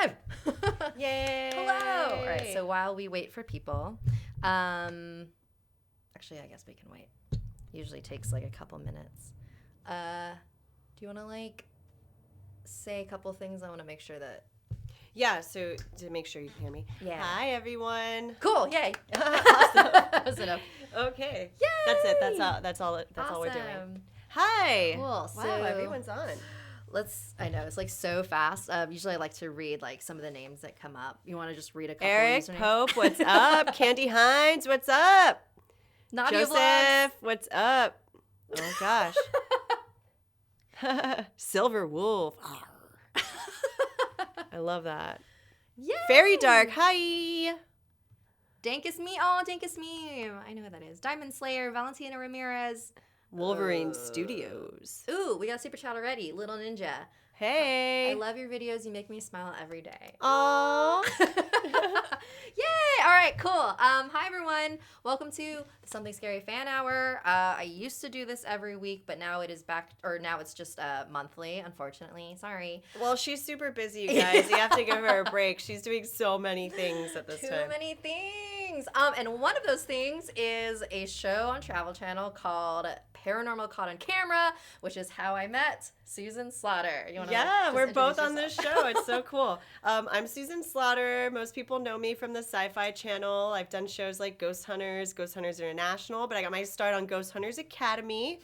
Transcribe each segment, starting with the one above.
live! Yay! Hello! All right, so while we wait for people, actually, I guess we can wait. Usually takes like a couple minutes. Do you want to like say a couple things? I want to make sure that. Yeah, so to make sure you can hear me. Yeah. Hi, everyone. Cool! Yay! Awesome. That was enough. Okay. Yay! That's it. That's all we're doing. Hi. Cool. Wow, So everyone's on. I know it's like so fast. Usually I like to read like some of the names that come up. You want to just read a couple? Eric usernames? Pope, what's up? Candy Hines, what's up? Nadia Joseph, Vlogs. what's up? Oh gosh. Silver Wolf. I love that. Yay! Fairy Dark, hi. Dankus Me. Oh, Dankus Me. I know who that is. Diamond Slayer, Valentina Ramirez. Wolverine Studios. Ooh, we got a super chat already. Little Ninja. Hey. I love your videos. You make me smile every day. Aww. Yay! All right, cool. Hi, everyone. Welcome to the Something Scary Fan Hour. I used to do this every week, but now it is back, or now it's just monthly, unfortunately. Sorry. Well, she's super busy, you guys. You have to give her a break. She's doing so many things at this time. Too many things. And one of those things is a show on Travel Channel called Paranormal Caught on Camera, which is how I met Susan Slaughter. You wanna we're both on yourself? this show. It's so cool. I'm Susan Slaughter. Most people know me from the Sci-Fi Channel. I've done shows like Ghost Hunters International, but I got my start on Ghost Hunters Academy.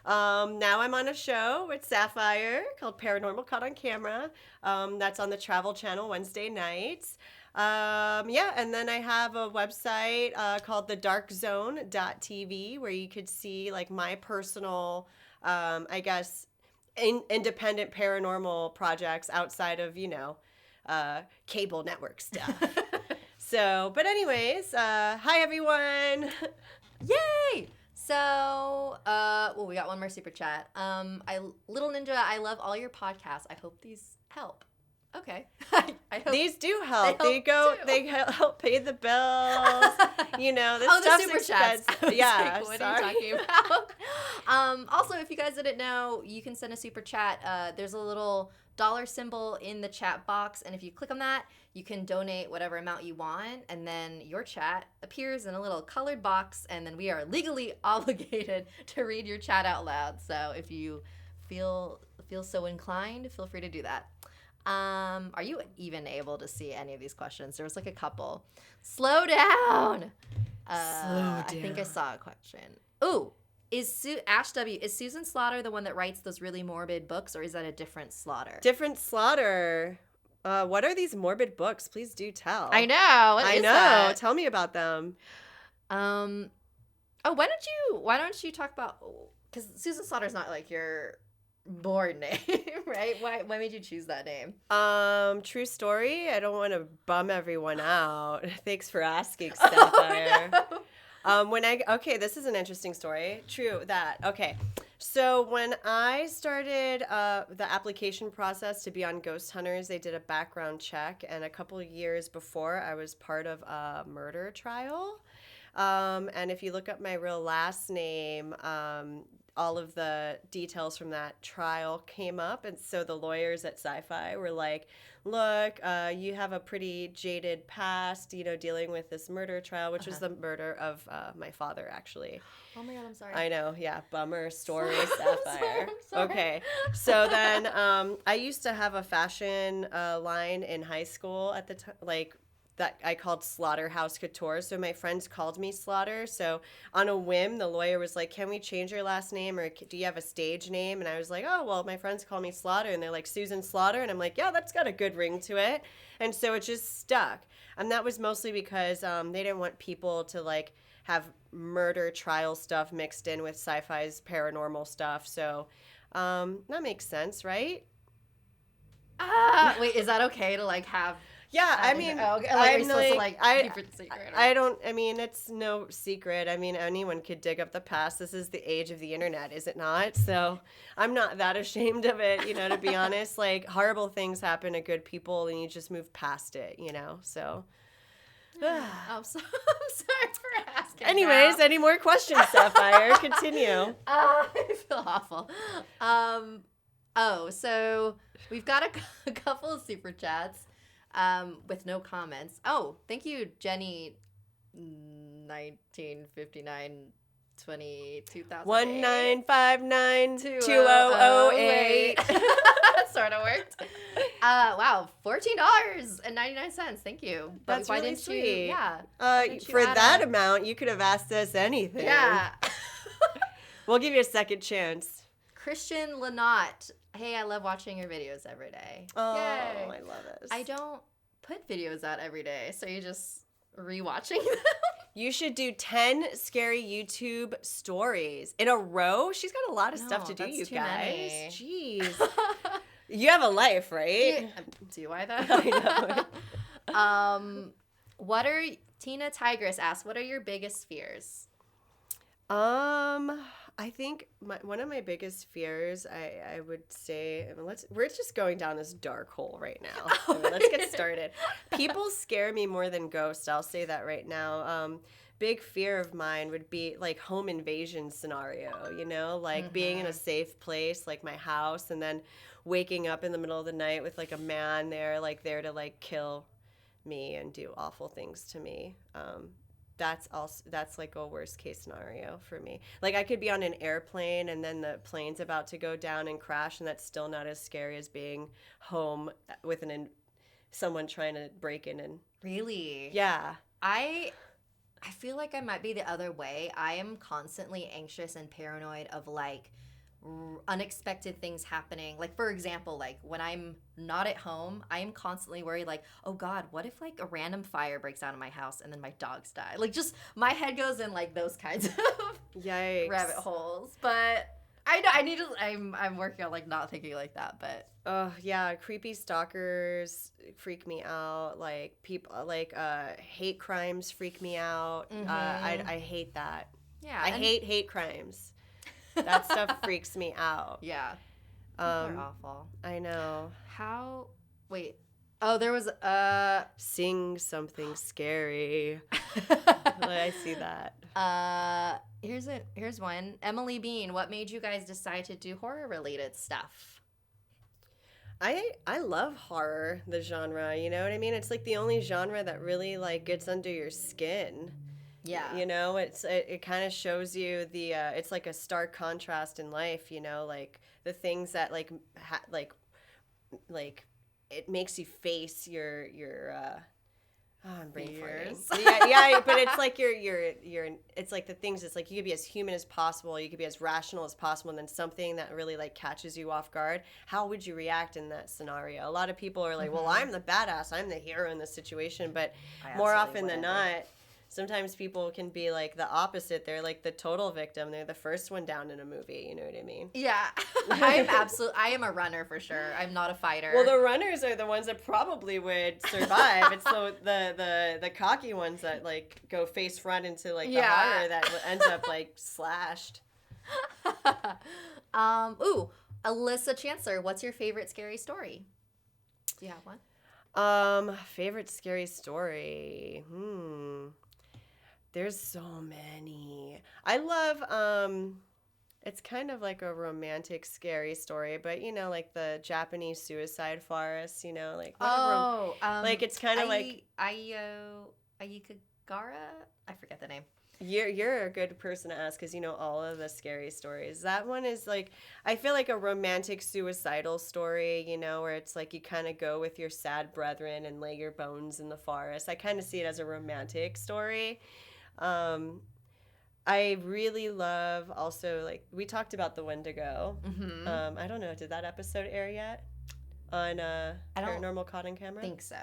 Now I'm on a show with Sapphire called Paranormal Caught on Camera. That's on the Travel Channel Wednesday nights. And then I have a website called thedarkzone.tv where you could see like my personal, independent paranormal projects outside of, cable network stuff. So, but anyways, hi everyone. Yay! So, we got one more super chat. Little Ninja, I love all your podcasts. I hope these help. Okay. I hope these do help. They help pay the bills. This the stuff's super chats. expensive. Yeah, Like, what sorry. are you talking about? Also, if you guys didn't know, you can send a super chat. There's a little dollar symbol in the chat box, and if you click on that, you can donate whatever amount you want, and then your chat appears in a little colored box, and then we are legally obligated to read your chat out loud. So if you feel so inclined, feel free to do that. Are you even able to see any of these questions? There was like a couple. Slow down. I think I saw a question. Ooh, Ash W, is Susan Slaughter the one that writes those really morbid books, or is that a different Slaughter? Different Slaughter. What are these morbid books? Please do tell. I know. What is that? Tell me about them. Why don't you talk about, because Susan Slaughter's not like your board name, right? Why made you choose that name? True story. I don't want to bum everyone out. Thanks for asking, Sapphire. This is an interesting story. True that. Okay. So when I started the application process to be on Ghost Hunters, they did a background check, and a couple of years before, I was part of a murder trial. And if you look up my real last name, all of the details from that trial came up. And so the lawyers at Sci-Fi were like, look, you have a pretty jaded past, dealing with this murder trial, which was the murder of my father, actually. Oh my God, I'm sorry. I know. Yeah. Bummer story, Sapphire. I'm sorry. Okay. So then I used to have a fashion line in high school at the time, that I called Slaughterhouse Couture. So my friends called me Slaughter. So on a whim, the lawyer was like, can we change your last name, or do you have a stage name? And I was like, oh, well, my friends call me Slaughter. And they're like, Susan Slaughter. And I'm like, yeah, that's got a good ring to it. And so it just stuck. And that was mostly because they didn't want people to have murder trial stuff mixed in with Sci-Fi's paranormal stuff. So that makes sense, right? Wait, is that okay to have... Yeah, I mean, it's no secret. I mean, anyone could dig up the past. This is the age of the internet, is it not? So I'm not that ashamed of it, to be honest. Horrible things happen to good people, and you just move past it, so. I'm sorry for asking. Anyways, any more questions, Sapphire? Continue. I feel awful. So we've got a couple of super chats. with no comments. Oh, thank you, Jenny. 1959 20 1959 2008. That sort of worked. Wow, $14.99. Thank you. But That's why really didn't sweet. You, yeah. For that amount, you could have asked us anything. Yeah. We'll give you a second chance. Christian Lanaut. Hey, I love watching your videos every day. Oh, Yay. I love this. I don't put videos out every day, so you're just rewatching them. You should do 10 scary YouTube stories in a row. She's got a lot of stuff to do, you guys. Many. Jeez. You have a life, right? Yeah. Do I though? I know. Tina Tigress asks, what are your biggest fears? I think one of my biggest fears, I would say, we're just going down this dark hole right now. Let's get started. People scare me more than ghosts. I'll say that right now. Big fear of mine would be like home invasion scenario, like being in a safe place, like my house, and then waking up in the middle of the night with like a man there to like kill me and do awful things to me. That's like a worst case scenario for me. Like I could be on an airplane and then the plane's about to go down and crash, and that's still not as scary as being home with someone trying to break in and. Really? Yeah. I feel like I might be the other way. I am constantly anxious and paranoid of like unexpected things happening. Like for example, like when I'm not at home, I am constantly worried like, oh God, what if like a random fire breaks out in my house and then my dogs die? Like just my head goes in like those kinds of Yikes. rabbit holes. But I'm working on like not thinking like that, but oh yeah, creepy stalkers freak me out. Like people like hate crimes freak me out. Mm-hmm. I hate that. Yeah. I hate crimes. That stuff freaks me out. Yeah. They're awful. I know. Wait. Oh, there was Sing something scary. I see that. Here's one. Emily Bean, what made you guys decide to do horror related stuff? I love horror, the genre, you know what I mean? It's like the only genre that really like gets under your skin. Yeah. It kind of shows you it's like a stark contrast in life, like the things that like it makes you face your I'm brain farting. Yeah, but it's like it's like the things, it's like you could be as human as possible, you could be as rational as possible, and then something that really like catches you off guard. How would you react in that scenario? A lot of people are like, well, I'm the badass, I'm the hero in this situation, but more often than not, sometimes people can be like the opposite. They're like the total victim. They're the first one down in a movie. You know what I mean? Yeah. I am a runner for sure. I'm not a fighter. Well, the runners are the ones that probably would survive. It's the cocky ones that like go face front into like the horror that ends up like slashed. Alyssa Chancellor, what's your favorite scary story? Do you have one? Favorite scary story. There's so many. I love, it's kind of like a romantic, scary story, but like the Japanese suicide forest, like. Like it's kind of like. Ayikagara? I forget the name. You're a good person to ask because you know all of the scary stories. That one is like, I feel like a romantic suicidal story, where it's like you kind of go with your sad brethren and lay your bones in the forest. I kind of see it as a romantic story. I really love also, like, we talked about the Wendigo. Mm-hmm. I don't know, did that episode air yet on Paranormal Caught on Camera? I think so.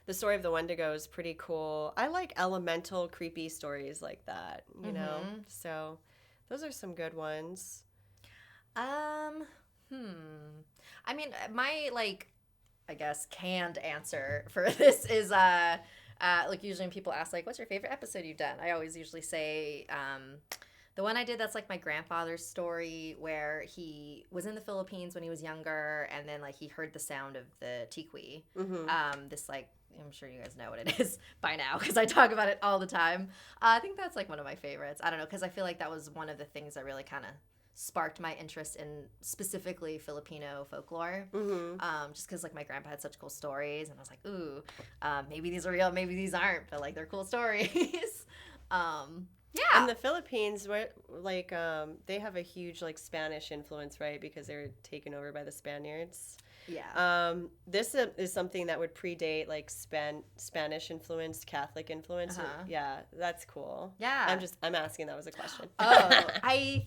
The story of the Wendigo is pretty cool. I like elemental, creepy stories like that, you know? So those are some good ones. I mean, my, like, I guess canned answer for this is, like, usually when people ask, like, what's your favorite episode you've done? I always usually say, the one I did that's, like, my grandfather's story where he was in the Philippines when he was younger, and then, like, he heard the sound of the tikwi. This, like, I'm sure you guys know what it is by now because I talk about it all the time. I think that's, like, one of my favorites. I don't know, because I feel like that was one of the things that really kind of sparked my interest in specifically Filipino folklore. Just because like my grandpa had such cool stories, and I was like, ooh, maybe these are real, maybe these aren't, but like they're cool stories. Yeah. In the Philippines, where like they have a huge like Spanish influence, right? Because they were taken over by the Spaniards. Yeah. This is something that would predate like Spanish influence, Catholic influence. Yeah, that's cool. Yeah. I'm asking. That was a question. Oh, I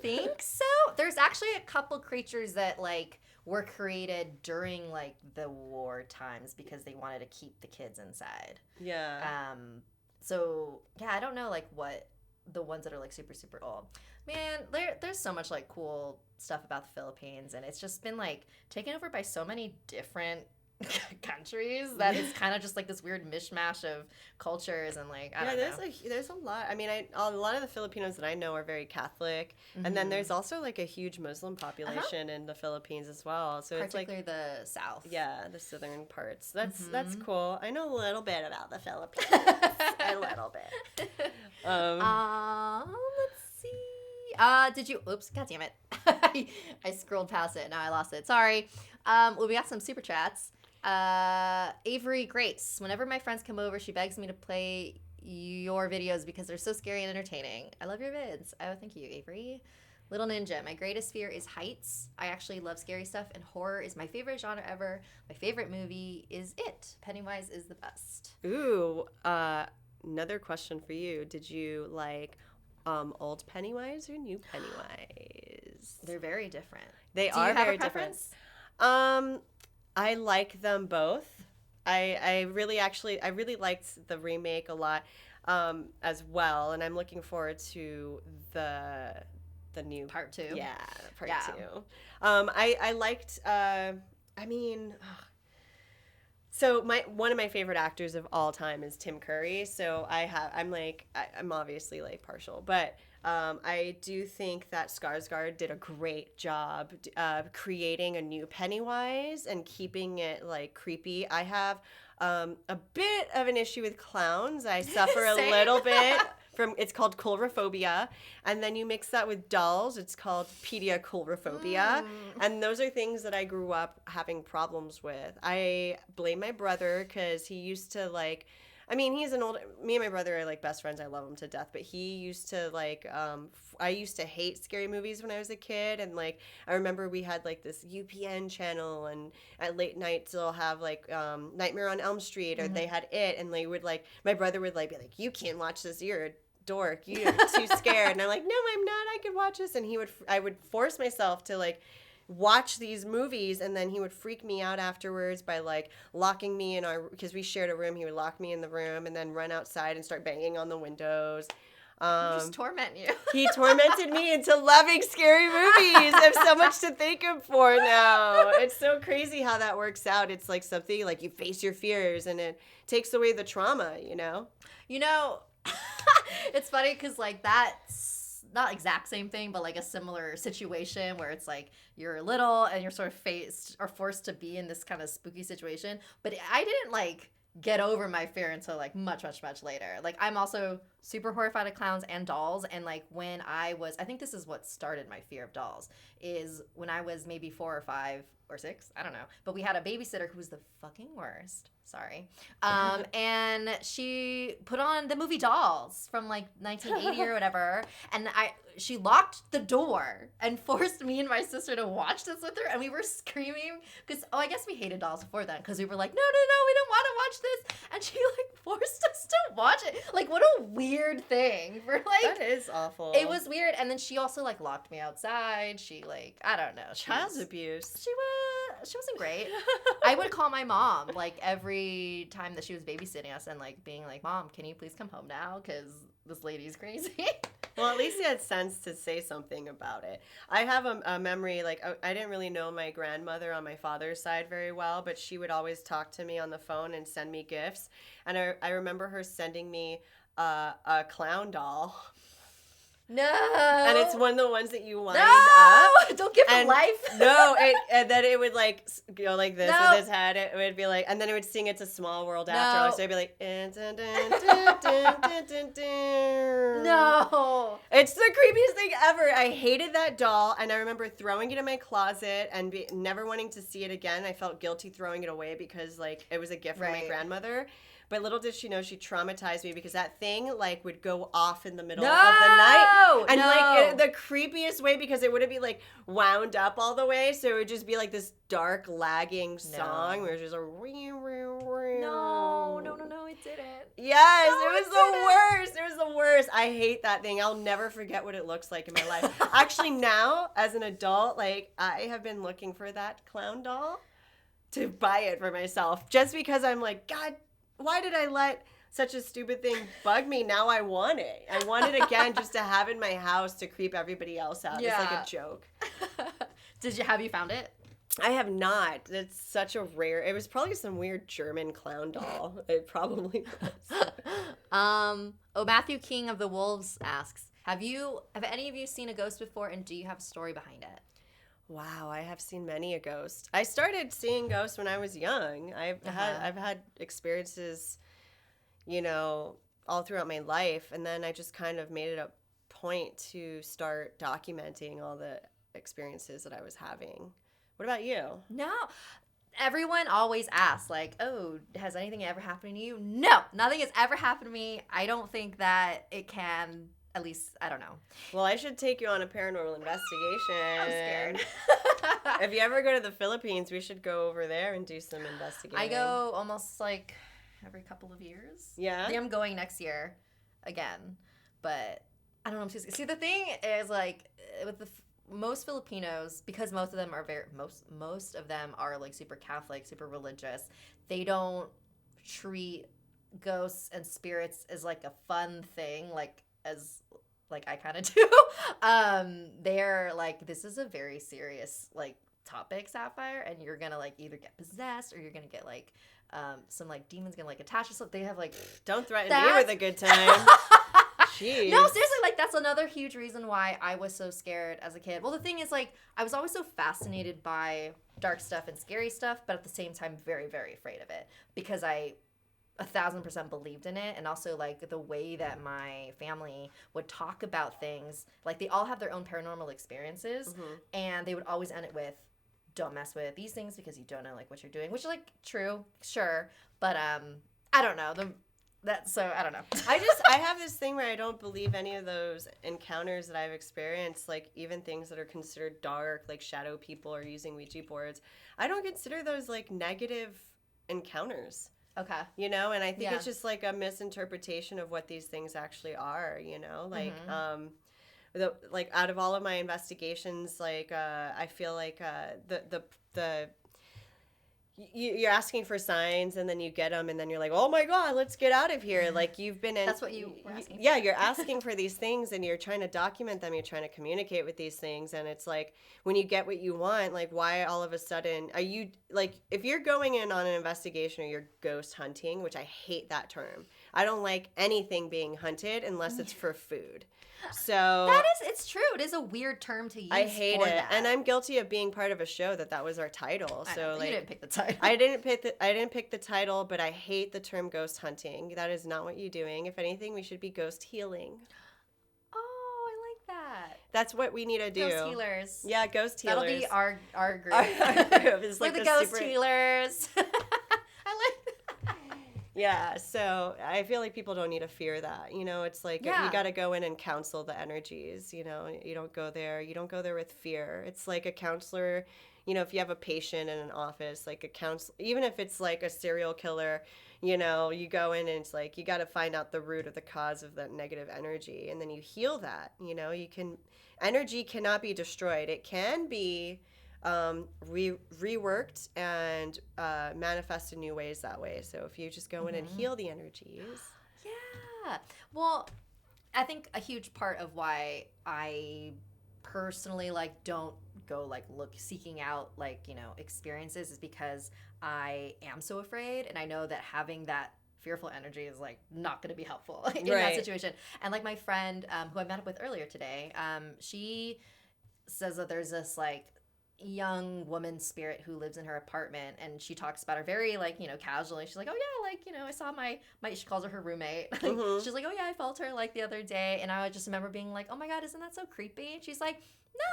think so. There's actually a couple creatures that like were created during like the war times because they wanted to keep the kids inside. Yeah. So yeah, I don't know like what the ones that are like super super old. Man, there's so much like cool stuff about the Philippines, and it's just been like taken over by so many different countries that it's kind of just like this weird mishmash of cultures and like I don't know. There's a lot. I mean, a lot of the Filipinos that I know are very Catholic, and then there's also like a huge Muslim population in the Philippines as well. So particularly it's like the south. Yeah, the southern parts. That's cool. I know a little bit about the Philippines. A little bit. Let's see. Did you? Oops! God damn it! I scrolled past it. And now I lost it. Sorry. Well, we got some super chats. Avery Grace. Whenever my friends come over, she begs me to play your videos because they're so scary and entertaining. I love your vids. Oh, thank you, Avery. Little Ninja. My greatest fear is heights. I actually love scary stuff, and horror is my favorite genre ever. My favorite movie is It. Pennywise is the best. Ooh. Another question for you. Did you like old Pennywise or new Pennywise? They're very different. They Do are you have very a preference? different. I like them both. I really liked the remake a lot as well, and I'm looking forward to the new part 2. Yeah, part 2. I liked. I mean. So one of my favorite actors of all time is Tim Curry. So I'm obviously like partial, but I do think that Skarsgård did a great job creating a new Pennywise and keeping it like creepy. I have a bit of an issue with clowns. I suffer a little bit it's called coulrophobia, and then you mix that with dolls, it's called pediocoulrophobia, and those are things that I grew up having problems with. I blame my brother because he used to like, I mean, me and my brother are like best friends. I love him to death, but he used to like, I used to hate scary movies when I was a kid. And like, I remember we had like this UPN channel, and at late nights they'll have like, Nightmare on Elm Street, or they had It. And they would like, my brother would like be like, you can't watch this. You're a dork. You're too scared. And I'm like, no, I'm not. I could watch this. And I would force myself to like, watch these movies, and then he would freak me out afterwards by like locking me in because we shared a room. He would lock me in the room and then run outside and start banging on the windows. Just torment you. He tormented me into loving scary movies. I have so much to thank him for now. It's so crazy how that works out. It's like something like you face your fears and it takes away the trauma, you know? It's funny because like that's not exact same thing, but like a similar situation where it's like you're little and you're sort of faced or forced to be in this kind of spooky situation. But I didn't like get over my fear until like much later. Like I'm also super horrified of clowns and dolls. And like when I think this is what started my fear of dolls, is when I was maybe 4 or 5 or 6, I don't know. But we had a babysitter who was the fucking worst. Sorry. And she put on the movie Dolls from like 1980 or whatever. And she locked the door and forced me and my sister to watch this with her. And we were screaming because, I guess we hated dolls before then because we were like, no, we don't want to watch this. And she like forced us to watch it. Like, what a weird thing for like. That is awful. It was weird. And then she also like locked me outside. She like, I don't know. Child abuse. She wasn't great. I would call my mom like every time that she was babysitting us and like being like, Mom, can you please come home now? Because this lady's crazy. Well, at least you had sense to say something about it. I have a memory, like, I didn't really know my grandmother on my father's side very well, but she would always talk to me on the phone and send me gifts. And I remember her sending me a clown doll. No. And it's one of the ones that you wind no! up. Don't give him And life. no, and then it would like go like this No. with his head. It would be like, and then it would sing "It's a Small World" after. No. So it'd be like, dun, dun, dun, dun, dun, dun, dun. No. It's the creepiest thing ever. I hated that doll, and I remember throwing it in my closet and never wanting to see it again. I felt guilty throwing it away because like it was a gift from my grandmother. But little did she know she traumatized me because that thing like would go off in the middle of the night. And like the creepiest way because it wouldn't be like wound up all the way. So it would just be like this dark lagging song where it's just a No, it didn't. Yes, No, it was the worst. It was the worst. I hate that thing. I'll never forget what it looks like in my life. Actually, now as an adult, like I have been looking for that clown doll to buy it for myself just because I'm like, God, why did I let such a stupid thing bug me? Now I want it. I want it again just to have in my house to creep everybody else out. Yeah. It's like a joke. Have you found it? I have not. It's such a rare. It was probably some weird German clown doll. It probably was. Matthew King of the Wolves asks, Have any of you seen a ghost before, and do you have a story behind it? Wow, I have seen many a ghost. I started seeing ghosts when I was young. I've had experiences, you know, all throughout my life, and then I just kind of made it a point to start documenting all the experiences that I was having. What about you? No. Everyone always asks, like, oh, has anything ever happened to you? No, nothing has ever happened to me. I don't think that it can. At least, I don't know. Well, I should take you on a paranormal investigation. I'm scared. If you ever go to the Philippines, we should go over there and do some investigating. I go almost like every couple of years. Yeah? I think I'm going next year again. But I don't know. See, the thing is, like, with most Filipinos, because most of them are like super Catholic, super religious, they don't treat ghosts and spirits as like a fun thing, like I kind of do. They're like, this is a very serious like topic, Sapphire, and you're gonna like either get possessed or you're gonna get like some like demons gonna like attach yourself. They have like, don't threaten me with a good time. Jeez. No, seriously, like that's another huge reason why I was so scared as a kid. Well, the thing is, like, I was always so fascinated by dark stuff and scary stuff, but at the same time very, very afraid of it because I 1,000% believed in it. And also like the way that my family would talk about things, like they all have their own paranormal experiences, and they would always end it with, don't mess with these things because you don't know like what you're doing, which is like true, sure, but I don't know, I don't know. I have this thing where I don't believe any of those encounters that I've experienced, like even things that are considered dark, like shadow people or using Ouija boards. I don't consider those like negative encounters. Okay. You know, and I think it's just like a misinterpretation of what these things actually are, you know? Like like out of all of my investigations, like I feel like you're asking for signs and then you get them and then you're like, oh my God, let's get out of here. Like you've been in. That's what you were asking for. Yeah, you're asking for these things and you're trying to document them. You're trying to communicate with these things. And it's like, when you get what you want, like why all of a sudden are you like, if you're going in on an investigation or you're ghost hunting, which I hate that term. I don't like anything being hunted unless it's for food. So it's true. It is a weird term to use. I hate for it, that. and I'm guilty of being part of a show that was our title. So like, you didn't pick the title. I didn't pick the title, but I hate the term ghost hunting. That is not what you're doing. If anything, we should be ghost healing. Oh, I like that. That's what we need to do. Ghost healers. Yeah, ghost healers. That'll be our group. Our group is like We're the ghost healers. Yeah, so I feel like people don't need to fear that. You know, it's like you got to go in and counsel the energies. You know, you don't go there with fear. It's like a counselor. You know, if you have a patient in an office, like a counselor, even if it's like a serial killer, you know, you go in and it's like you got to find out the root of the cause of that negative energy, and then you heal that. You know, energy cannot be destroyed. It can be reworked and manifest in new ways that way. So if you just go in and heal the energies. Yeah. Well, I think a huge part of why I personally like don't go like seeking out like, you know, experiences is because I am so afraid, and I know that having that fearful energy is like not going to be helpful in that situation. And like my friend who I met up with earlier today, she says that there's this like young woman spirit who lives in her apartment, and she talks about her very like, you know, casually. She's like, oh yeah, like, you know, I saw my she calls her roommate. Like, she's like, oh yeah, I felt her like the other day, and I just remember being like, oh my god, isn't that so creepy? And she's like, no,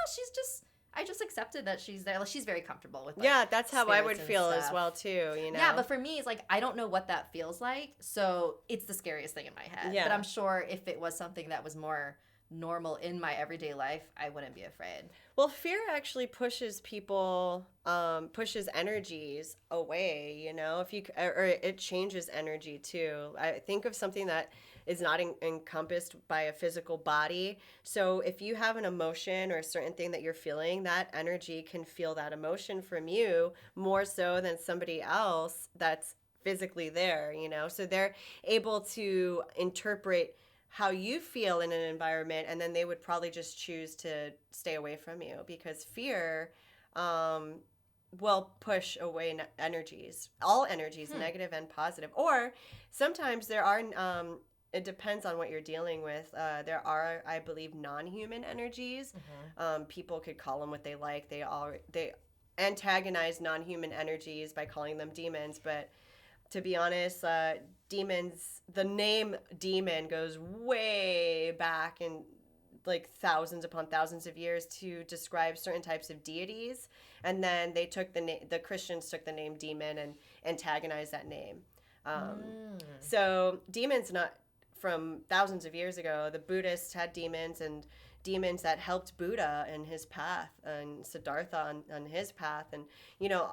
I just accepted that she's there. Like, she's very comfortable with like, that's how I would feel as well too, you know. Yeah, but for me it's like I don't know what that feels like, so it's the scariest thing in my head. But I'm sure if it was something that was more normal in my everyday life, I wouldn't be afraid. Well, fear actually pushes people, pushes energies away, you know, or it changes energy too. I think of something that is not encompassed by a physical body. So if you have an emotion or a certain thing that you're feeling, that energy can feel that emotion from you more so than somebody else that's physically there, you know. So they're able to interpret how you feel in an environment, and then they would probably just choose to stay away from you, because fear will push away energies, all energies, negative and positive. Or sometimes there are, it depends on what you're dealing with. There are, I believe, non-human energies. People could call them what they like. They antagonize non-human energies by calling them demons, but to be honest, demons, the name demon goes way back in like thousands upon thousands of years to describe certain types of deities. And then they took the Christians took the name demon and antagonized that name. So demons, not from thousands of years ago, the Buddhists had demons, and demons that helped Buddha in his path, and Siddhartha on his path. And, you know,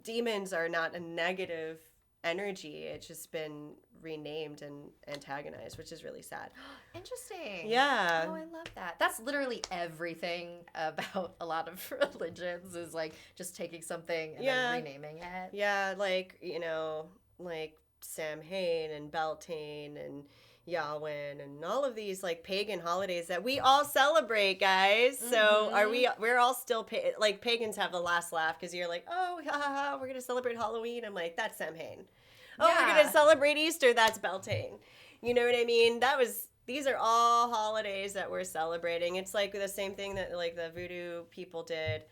demons are not a negative energy. It's just been renamed and antagonized, which is really sad. Interesting. Yeah. Oh, I love that. That's literally everything about a lot of religions, is like just taking something and then renaming it. Yeah, like, you know, like Samhain and Beltane and Yahweh and all of these like pagan holidays that we all celebrate, guys. So we're all still like pagans have the last laugh, because you're like, oh, ha, ha, ha, we're gonna celebrate Halloween. I'm like, that's Samhain. Oh, we're gonna celebrate Easter. That's Beltane. You know what I mean? These are all holidays that we're celebrating. It's like the same thing that like the voodoo people did.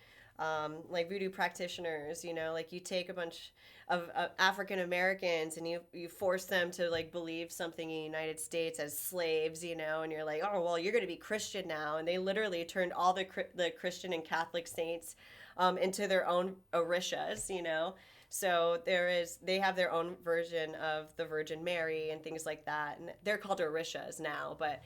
Like voodoo practitioners, you know, like you take a bunch of African Americans and you force them to like believe something in the United States as slaves, you know, and you're like, oh, well, you're going to be Christian now. And they literally turned all the Christian and Catholic saints into their own orishas, you know. So they have their own version of the Virgin Mary and things like that. And they're called orishas now, but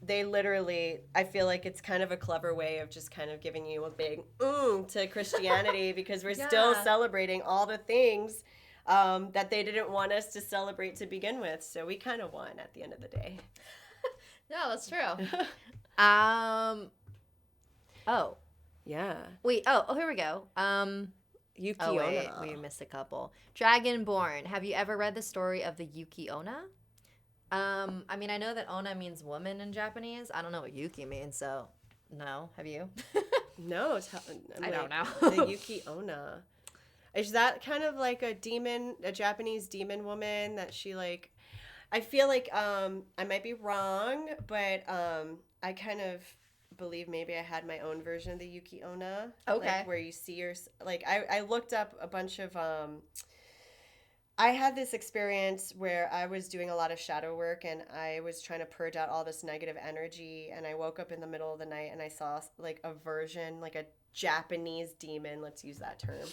they literally, I feel like it's kind of a clever way of just kind of giving you a big to Christianity, because we're still celebrating all the things that they didn't want us to celebrate to begin with. So we kind of won at the end of the day. Yeah, that's true. Oh. Yeah. Wait, here we go. Yuki Oh, wait, Onna. we missed a couple. Dragonborn. Have you ever read the story of the Yuki Onna? I mean, I know that Onna means woman in Japanese. I don't know what Yuki means, so no. Have you? No, I don't know. The Yuki Onna. Is that kind of like a Japanese demon woman that she like? I feel like I might be wrong, but I kind of believe maybe I had my own version of the Yuki Onna. Okay. Like, where you see her, like I looked up a bunch of I had this experience where I was doing a lot of shadow work, and I was trying to purge out all this negative energy, and I woke up in the middle of the night and I saw like a version, like a Japanese demon, let's use that term,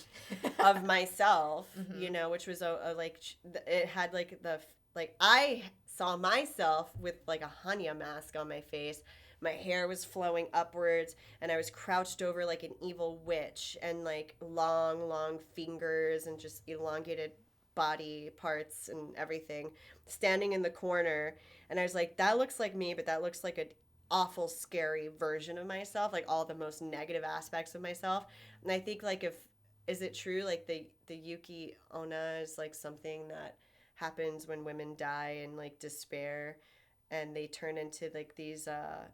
of myself, you know, which was it had like I saw myself with like a Hanya mask on my face. My hair was flowing upwards, and I was crouched over like an evil witch, and like long fingers and just elongated body parts and everything, standing in the corner. And I was like, that looks like me, but that looks like an awful scary version of myself, like all the most negative aspects of myself. And I think like, is it true, like the Yuki Onna is like something that happens when women die in like despair, and they turn into like these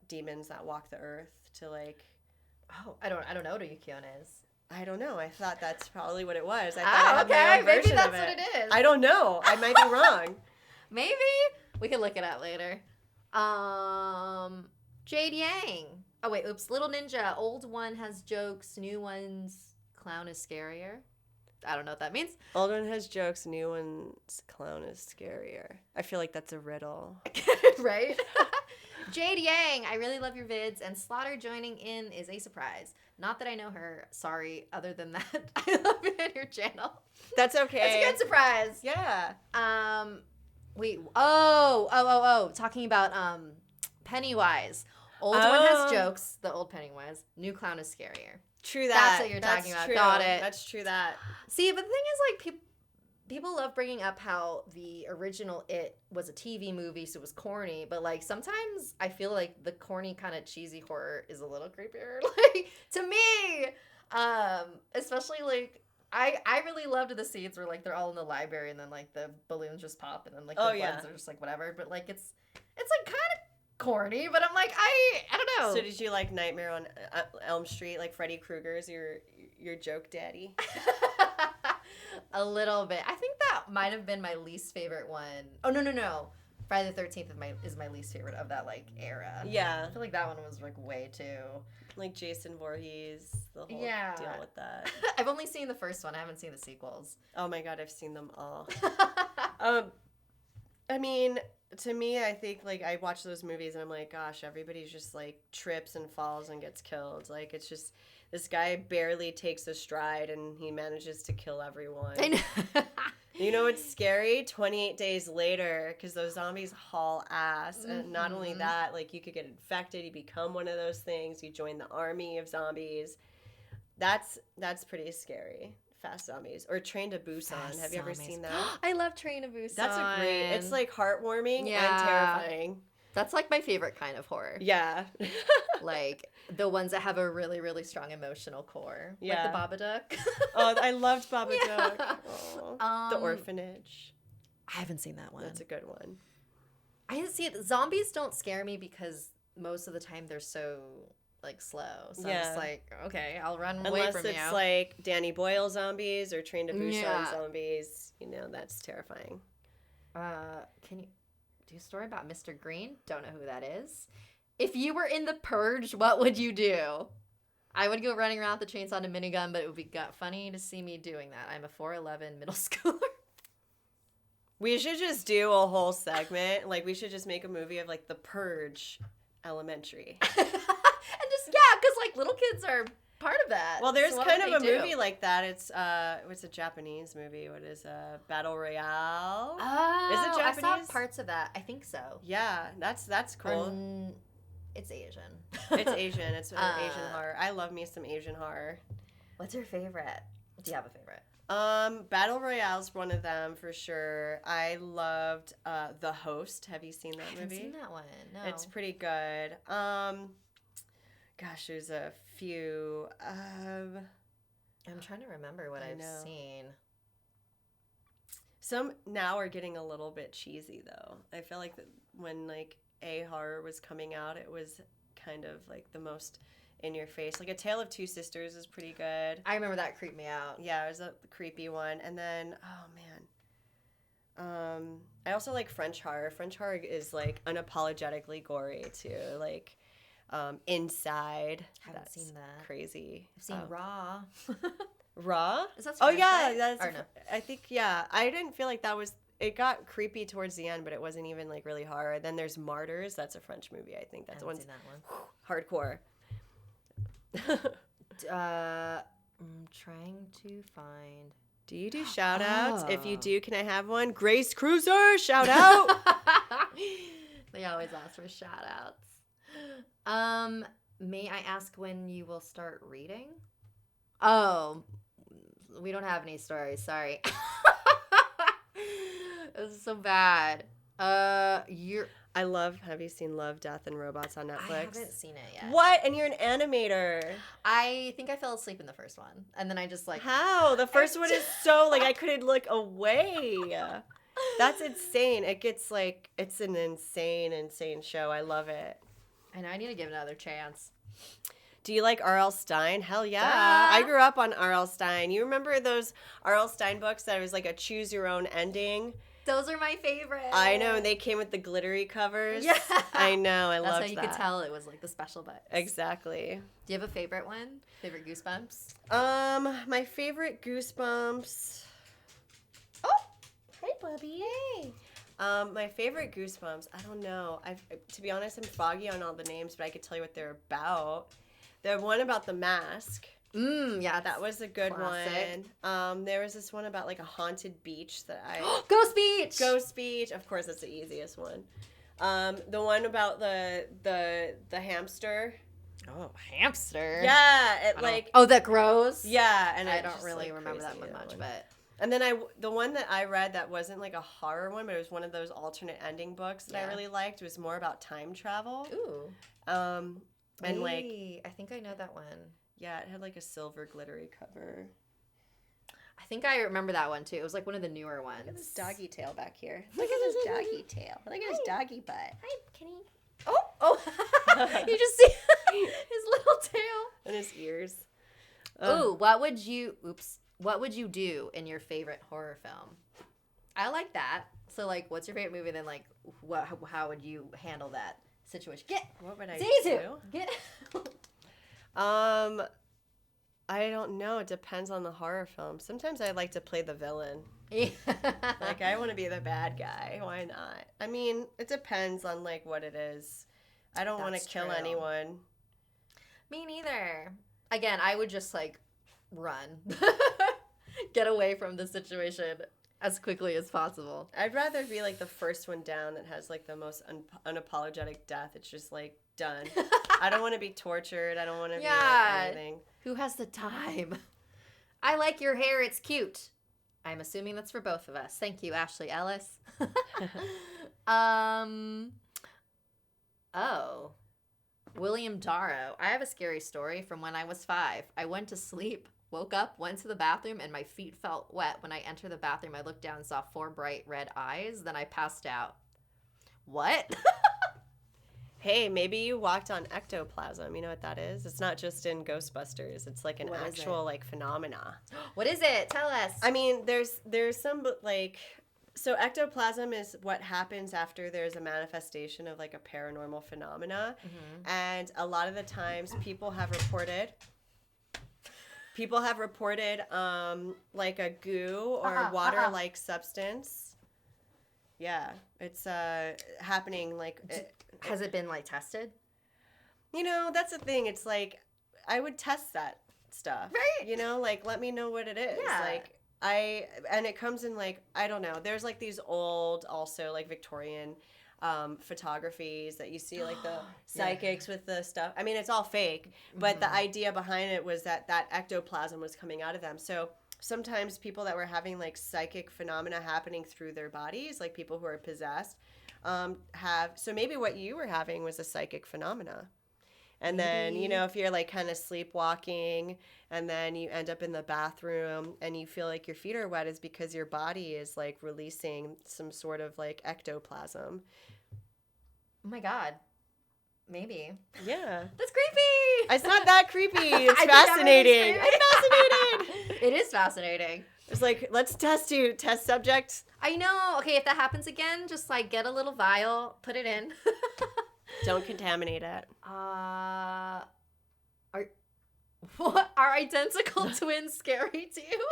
demons that walk the earth to like, I don't know what a Yuki Onna is. I don't know. I thought that's probably what it was. I thought I had my own maybe version that's of it. what it I don't know. I might be wrong. Maybe we can look it up later. Jade Yang. Oh wait, oops. Little Ninja. Old one has jokes. New one's clown is scarier. I don't know what that means. Old one has jokes. New one's clown is scarier. I feel like that's a riddle. Right? Jade Yang. I really love your vids, and Slaughter joining in is a surprise. Not that I know her. Sorry. Other than that, I love it on your channel. That's okay. It's a good surprise. Yeah. Wait. Oh. Talking about Pennywise. Old one has jokes. The old Pennywise. New clown is scarier. True that. That's what you're talking about. True. Got it. That's true that. See, but the thing is, like, people love bringing up how the original It was a TV movie, so it was corny. But, like, sometimes I feel like the corny kind of cheesy horror is a little creepier. Like, to me, especially, like, I really loved the scenes where, like, they're all in the library and then, like, the balloons just pop and then, like, the bloods are just, like, whatever. But, like, it's like, kind of corny, but I'm like, I don't know. So did you like Nightmare on Elm Street, like Freddy Krueger's your joke daddy? A little bit. I think that might have been my least favorite one. Oh no. Friday the 13th is my least favorite of that, like, era. Yeah. I feel like that one was, like, way too. Like Jason Voorhees, the whole deal with that. I've only seen the first one. I haven't seen the sequels. Oh my god, I've seen them all. I mean, to me, I think, like, I watch those movies and I'm like, gosh, everybody's just, like, trips and falls and gets killed. Like, it's just, this guy barely takes a stride and he manages to kill everyone. I know. You know what's scary? 28 days later, because those zombies haul ass. And not only that, like, you could get infected, you become one of those things, you join the army of zombies. That's pretty scary. Fast Zombies or Train to Busan. Have you ever seen that? I love Train to Busan. That's a great. It's like heartwarming and terrifying. That's like my favorite kind of horror. Yeah. Like the ones that have a really, really strong emotional core. Yeah. Like the Babadook. Oh, I loved Babadook. Yeah. The Orphanage. I haven't seen that one. That's a good one. I didn't see it. Zombies don't scare me because most of the time they're so, like, slow. So I'm just like, okay, I'll run away from you. Unless it's like Danny Boyle zombies or Train to Busan zombies. You know, that's terrifying. Can you do a story about Mr. Green? Don't know who that is. If you were in the Purge, what would you do? I would go running around with the chainsaw and a minigun, but it would be funny to see me doing that. I'm a 4'11" middle schooler. We should just do a whole segment. Like, we should just make a movie of, like, the Purge Elementary. And just, because, like, little kids are part of that. Well, there's so kind of a movie like that. It's a Japanese movie. What is Battle Royale? Oh, is it Japanese? I saw parts of that. I think so. Yeah, that's cool. It's Asian. It's Asian. It's Asian horror. I love me some Asian horror. What's your favorite? Do you have a favorite? Battle Royale's one of them for sure. I loved The Host. Have you seen that movie? I haven't seen that one. No. It's pretty good. Gosh, there's a few. I'm trying to remember what I've seen. Some now are getting a little bit cheesy though. I feel like when like horror was coming out, it was kind of like the most in your face. Like A Tale of Two Sisters is pretty good. I remember that creeped me out. Yeah, it was a creepy one. And then I also like French horror. French horror is like unapologetically gory too. Like Inside. Haven't seen that. Crazy. I've seen Raw. Raw? Is that French? Oh yeah, that's or no? I think I didn't feel like that was. It got creepy towards the end, but it wasn't even like really horror. Then there's Martyrs. That's a French movie, I think. That's seen that one. Hardcore. I'm trying to find. Do you do shout outs? If you do, can I have one? Grace Cruiser, shout out. They always ask for shout outs. May I ask when you will start reading? Oh, we don't have any stories. Sorry. This is so bad. Have you seen Love, Death, and Robots on Netflix? I haven't seen it yet. What? And you're an animator. I think I fell asleep in the first one. And then I just like... How? The first one is so, like, I couldn't look away. That's insane. It gets, like, it's an insane, insane show. I love it. I know. I need to give it another chance. Do you like R.L. Stine? Hell yeah. Duh. I grew up on R.L. Stine. You remember those R.L. Stine books that was like a choose your own ending? Those are my favorite. I know, and they came with the glittery covers. Yeah. I know, I loved that. That's how you could tell it was like the special books. Exactly. Do you have a favorite one? Favorite Goosebumps? My favorite Goosebumps. Oh, hi, Bubby. Hey. My favorite Goosebumps, I don't know. To be honest, I'm foggy on all the names, but I could tell you what they're about. The one about the mask. Yeah, That was a good classic. one. There was this one about like a haunted beach that I... Ghost Beach! Ghost Beach. Of course, that's the easiest one. The one about the hamster. Oh, hamster. Yeah, that grows? Yeah, and I don't really remember that one much, but... And then the one that I read that wasn't like a horror one, but it was one of those alternate ending books that I really liked. It was more about time travel. Ooh. And like... I think I know that one. Yeah, it had like a silver glittery cover. I think I remember that one too. It was like one of the newer ones. Look at this doggy tail back here. Look at this doggy tail. Look at his doggy butt. Hi, Kenny. Oh. You just see his little tail. And his ears. Ooh, what would you do in your favorite horror film? I like that. So like, what's your favorite movie? Then like, how would you handle that situation? What would I do? I don't know. It depends on the horror film. Sometimes I like to play the villain. Yeah. Like, I want to be the bad guy. Why not? I mean, it depends on, like, what it is. I don't want to kill anyone. Me neither. Again, I would just, like, run. Get away from the situation as quickly as possible. I'd rather be, like, the first one down that has, like, the most unapologetic death. It's just, like, done. I don't want to be tortured. I don't want to be anything. Who has the time? I like your hair. It's cute. I'm assuming that's for both of us. Thank you, Ashley Ellis. William Darrow. I have a scary story from when I was 5. I went to sleep, woke up, went to the bathroom, and my feet felt wet. When I entered the bathroom, I looked down and saw 4 bright red eyes. Then I passed out. What? Hey, maybe you walked on ectoplasm. You know what that is? It's not just in Ghostbusters. It's like an actual like phenomena. What is it? Tell us. I mean, there's some like, so ectoplasm is what happens after there's a manifestation of like a paranormal phenomena. Mm-hmm. And a lot of the times people have reported like a goo or water-like substance. Yeah, it's happening like... Has it been, like, tested? You know, that's the thing. It's like, I would test that stuff. Right. You know, like, let me know what it is. Yeah. Like, and it comes in, like, I don't know. There's, like, these old, also, like, Victorian photographies that you see, like, the psychics with the stuff. I mean, it's all fake. But the idea behind it was that ectoplasm was coming out of them. So sometimes people that were having, like, psychic phenomena happening through their bodies, like people who are possessed, so maybe what you were having was a psychic phenomena. And then, you know, if you're like kind of sleepwalking and then you end up in the bathroom and you feel like your feet are wet, is because your body is like releasing some sort of like ectoplasm. Oh my God. Maybe. Yeah. That's creepy. It's not that creepy. It's fascinating. I'm fascinated. It is fascinating. It's like, let's test you, test subject. I know. Okay, if that happens again, just like get a little vial, put it in. Don't contaminate it. Are identical twins scary to you?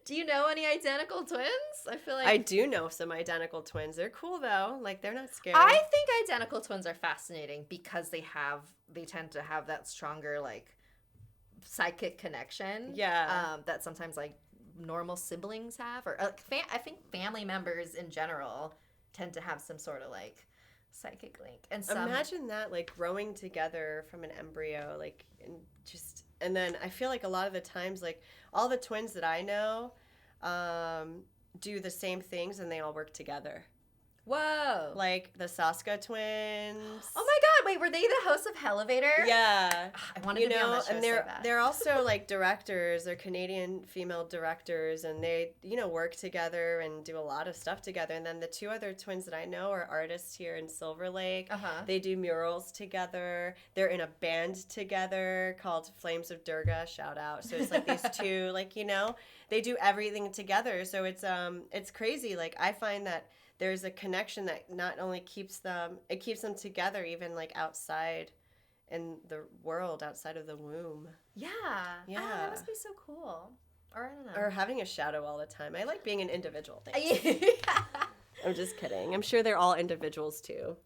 Do you know any identical twins? I feel like I do know some identical twins. They're cool though. Like, they're not scary. I think identical twins are fascinating because they tend to have that stronger like psychic connection. Yeah. That sometimes like normal siblings have, or I think family members in general tend to have some sort of like psychic link. And imagine that, like growing together from an embryo, like and then I feel like a lot of the times, like all the twins that I know do the same things and they all work together. Whoa. Like the Saska twins. Oh my Wait, were they the hosts of Elevator? Yeah. I wanted to be on that show and so bad. they're also like directors. They're Canadian female directors, and they work together and do a lot of stuff together. And then the two other twins that I know are artists here in Silver Lake. They do murals together. They're in a band together called Flames of Durga. Shout out. So it's like these two, like, they do everything together. So it's crazy. Like, I find that there's a connection that not only keeps them together, even like outside in the world, outside of the womb. Yeah. Yeah. Oh, that must be so cool. Or I don't know. Or having a shadow all the time. I like being an individual. Yeah. I'm just kidding. I'm sure they're all individuals too.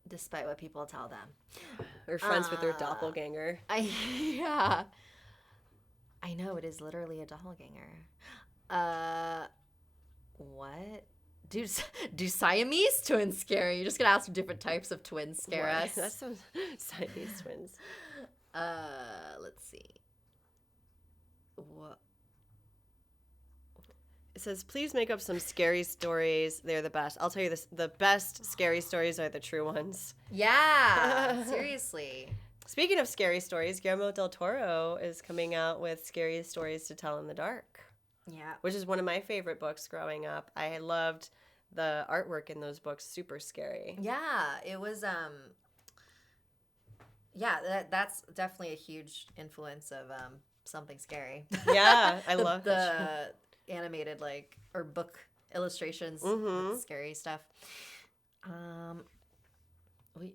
Despite what people tell them. Or friends with their doppelganger. Yeah. I know, it is literally a doppelganger. What? Do Siamese twins scare you? You're just gonna ask different types of twins scare us. That sounds Siamese twins. Let's see. What? It says, please make up some scary stories. They're the best. I'll tell you this: the best scary stories are the true ones. Yeah, seriously. Speaking of scary stories, Guillermo del Toro is coming out with Scary Stories to Tell in the Dark. Yeah. Which is one of my favorite books growing up. I loved the artwork in those books. Super scary. Yeah, it was that's definitely a huge influence of Something Scary. Yeah, I love the animated or book illustrations with scary stuff. We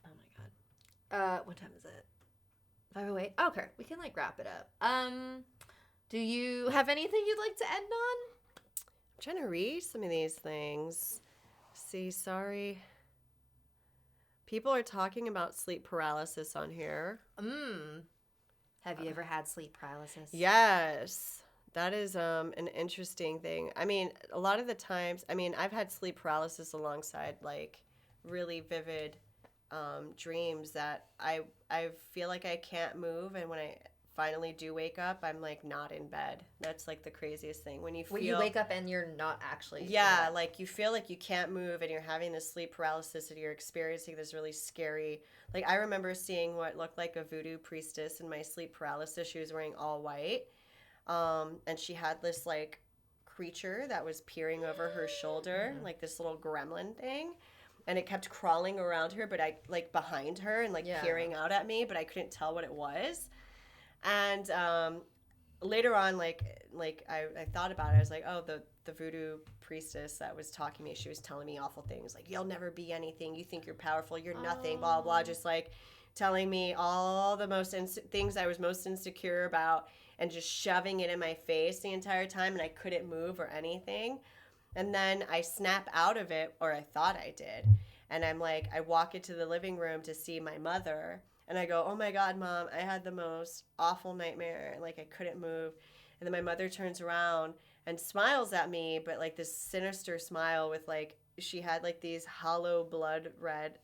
Oh my god. What time is it? 5:08. Okay, we can wrap it up. Do you have anything you'd like to end on? I'm trying to read some of these things. See, sorry. People are talking about sleep paralysis on here. Have you ever had sleep paralysis? Yes. That is an interesting thing. I mean, a lot of the times, I've had sleep paralysis alongside really vivid dreams that I feel like I can't move, and when I finally do wake up, I'm not in bed. That's the craziest thing. When you wake up and you're not actually. Yeah, you feel like you can't move and you're having this sleep paralysis and you're experiencing this really scary. I remember seeing what looked like a voodoo priestess in my sleep paralysis. She was wearing all white. And she had this creature that was peering over her shoulder, this little gremlin thing. And it kept crawling around her, but I behind her and peering out at me, but I couldn't tell what it was. And later on, I thought about it. I was like, oh, the voodoo priestess that was talking to me, she was telling me awful things you'll never be anything. You think you're powerful. You're nothing. Blah, blah, just telling me all the things I was most insecure about and just shoving it in my face the entire time. And I couldn't move or anything. And then I snap out of it, or I thought I did. And I'm I walk into the living room to see my mother. And I go, oh my God, Mom, I had the most awful nightmare. I couldn't move. And then my mother turns around and smiles at me, but this sinister smile with she had these hollow blood red,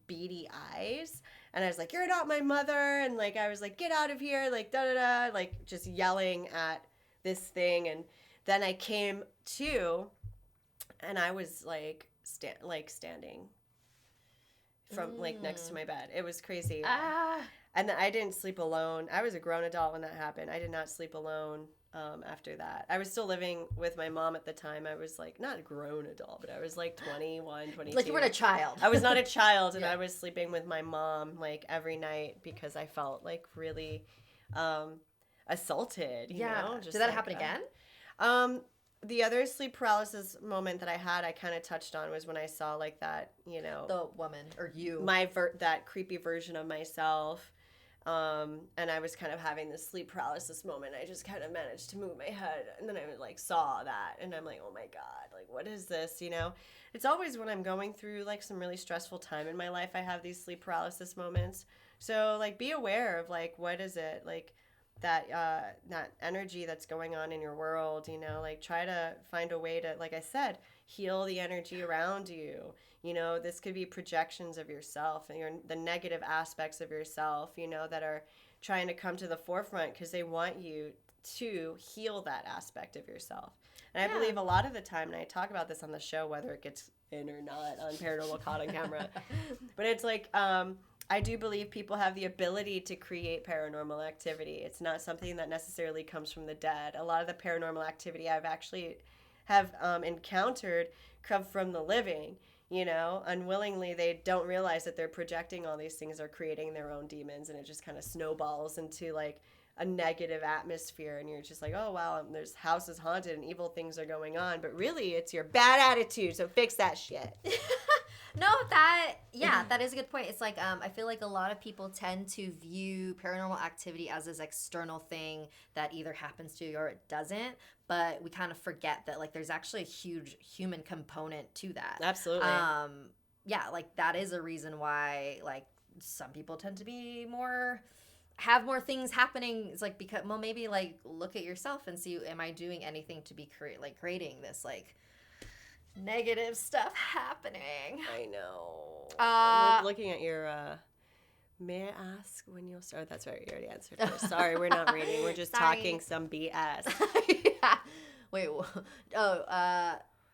beady eyes. And I was like, you're not my mother. And I was like, get out of here. Da da da. Just yelling at this thing. And then I came to, and I was standing from next to my bed. It was crazy. And then I didn't sleep alone. I was a grown adult when that happened. I did not sleep alone after that. I was still living with my mom at the time. I was not a grown adult, but I was 21, 22. You weren't a child. I was not a child, and I was sleeping with my mom every night because I felt really assaulted. You know? Just did that happen again? The other sleep paralysis moment that I had, I kind of touched on, was when I saw that, the woman or you, that creepy version of myself. And I was kind of having this sleep paralysis moment. I just kind of managed to move my head, and then I saw that, and I'm like, oh my God, what is this? It's always when I'm going through some really stressful time in my life, I have these sleep paralysis moments. So be aware of what is it that energy that's going on in your world, try to find a way to, like I said, heal the energy around you. This could be projections of yourself and the negative aspects of yourself, that are trying to come to the forefront because they want you to heal that aspect of yourself. And I believe a lot of the time, and I talk about this on the show, whether it gets in or not on Paranormal Caught on Camera, but it's like, I do believe people have the ability to create paranormal activity. It's not something that necessarily comes from the dead. A lot of the paranormal activity I've actually have encountered come from the living. You know, unwillingly, they don't realize that they're projecting all these things or creating their own demons, and it just kind of snowballs into like a negative atmosphere, and you're just like, oh wow, there's houses haunted and evil things are going on, but really it's your bad attitude, so fix that shit. No, that is a good point. It's like, I feel like a lot of people tend to view paranormal activity as this external thing that either happens to you or it doesn't, but we kind of forget that, like, there's actually a huge human component to that. Absolutely. Yeah, like, that is a reason why, like, some people tend to be have more things happening. It's like, because, well, maybe, like, look at yourself and see, am I doing anything to be creating this, like, negative stuff happening? I know. I'm looking at your, may I ask when you'll start? That's right, you already answered first. Sorry, we're not reading. We're just talking some BS. Yeah. Wait,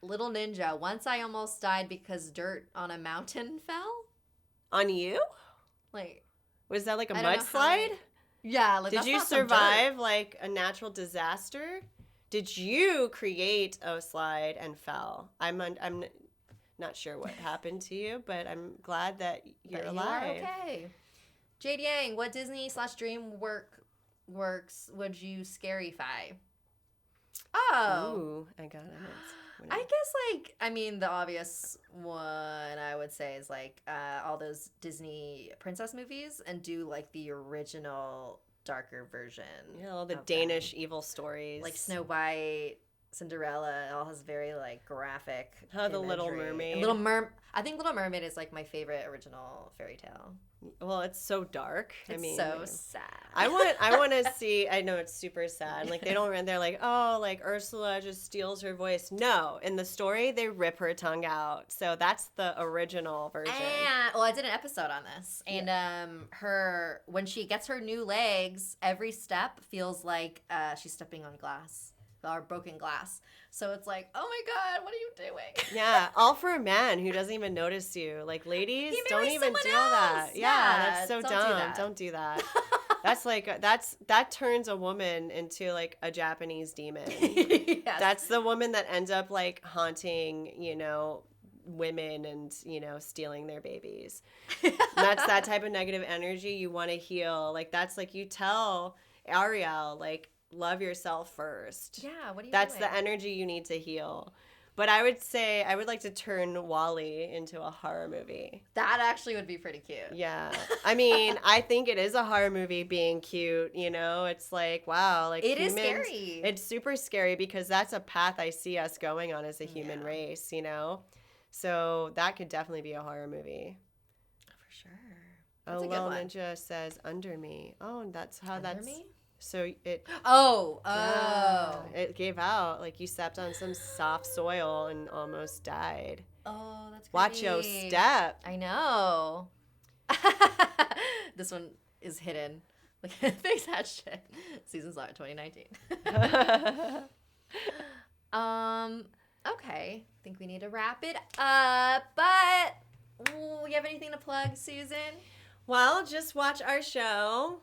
Little Ninja, once I almost died because dirt on a mountain fell? On you? Like, was that like a mudslide? Yeah. Like, did you survive like a natural disaster? Did you create a slide and fell? I'm not sure what happened to you, but I'm glad that you're alive. You are okay. Jade Yang, what Disney/DreamWorks would you scarify? Oh. Ooh, I got it. I guess, like, I mean, the obvious one I would say is, like, all those Disney princess movies, and do, like, the original darker version. Yeah, all the Danish evil stories. Like Snow White, Cinderella, it all has very, like, graphic The Little Mermaid. I think Little Mermaid is, like, my favorite original fairy tale. Well, it's so dark. It's so sad. I want to see. I know it's super sad. Like they're like, oh, like Ursula just steals her voice. No, in the story they rip her tongue out. So that's the original version. And I did an episode on this, and when she gets her new legs, every step feels like she's stepping on glass or broken glass. So it's like, oh my God, what are you doing? Yeah, all for a man who doesn't even notice you. Like, ladies, don't even do that. Yeah, that's so dumb. Don't do that. That's like that turns a woman into like a Japanese demon. Yes. That's the woman that ends up like haunting, women and, stealing their babies. That's that type of negative energy you want to heal. Like, that's like you tell Ariel, like, love yourself first. Yeah, what are you That's doing? the energy you need to heal. But I would say I would like to turn Wall-E into a horror movie. That actually would be pretty cute. Yeah. I mean, I think it is a horror movie being cute, It's like, wow. Like, it is scary. It's super scary because that's a path I see us going on as a human race, So that could definitely be a horror movie. For sure. That's a good one. Ninja says, under me. Oh, that's how Under me? So it... Yeah, it gave out. Like, you stepped on some soft soil and almost died. Oh, that's creepy. Watch your step. I know. This one is hidden. Like, fix that shit. Season start 2019. Okay. I think we need to wrap it up. But, you have anything to plug, Susan? Well, just watch our show.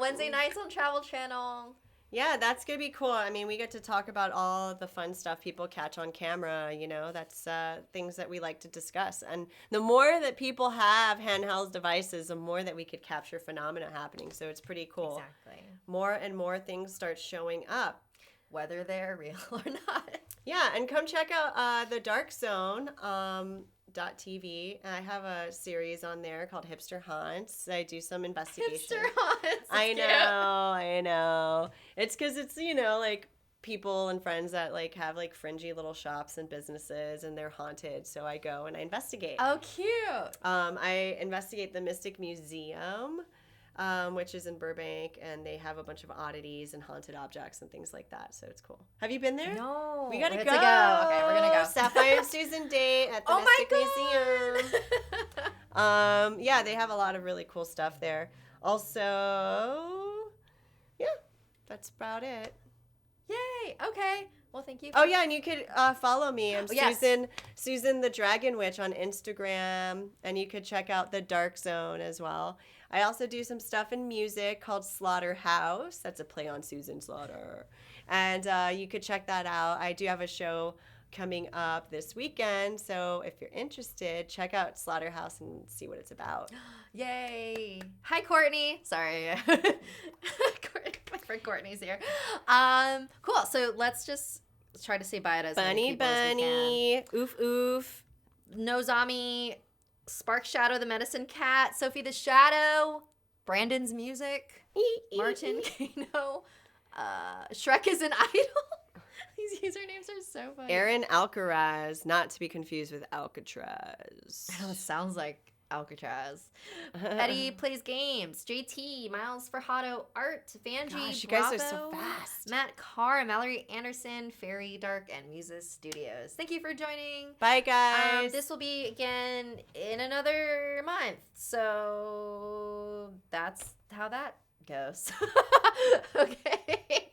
Wednesday nights on Travel Channel. Yeah, that's going to be cool. I mean, we get to talk about all the fun stuff people catch on camera, That's things that we like to discuss. And the more that people have handheld devices, the more that we could capture phenomena happening. So it's pretty cool. Exactly. More and more things start showing up. Whether they're real or not. Yeah, and come check out The Dark Zone. .tv. I have a series on there called Hipster Haunts. I do some investigation. Hipster Haunts. I know. It's because it's, like people and friends that like have like fringy little shops and businesses and they're haunted. So I go and I investigate. Oh, cute. I investigate the Mystic Museum, which is in Burbank, and they have a bunch of oddities and haunted objects and things like that. So it's cool. Have you been there? No. We gotta go. Okay, we're gonna go. Sapphire and Susan date at the Mystic Museum. Yeah, they have a lot of really cool stuff there. Also, yeah, that's about it. Yay. Okay. Well, thank you. Oh yeah, and you could follow me. I'm yes. Susan the Dragon Witch on Instagram, and you could check out the Dark Zone as well. I also do some stuff in music called Slaughterhouse. That's a play on Susan Slaughter, and you could check that out. I do have a show coming up this weekend, so if you're interested, check out Slaughterhouse and see what it's about. Yay. Hi, Courtney. Sorry. My friend Courtney's here. Cool. So let's just try to say bye to as many people as we can. Oof oof. Nozami, Spark Shadow the Medicine Cat, Sophie the Shadow, Brandon's Music, Martin Kano, Shrek is an idol. These usernames are so funny. Aaron Alcaraz, not to be confused with Alcatraz. It sounds like Alcatraz. Eddie plays games. JT, Miles Farhado, Art, Vanjie, Gosh, you Bravo, guys are so fast. Matt Carr, Mallory Anderson, Fairy Dark, and Muses Studios. Thank you for joining. Bye, guys. This will be again in another month. So that's how that goes. Okay.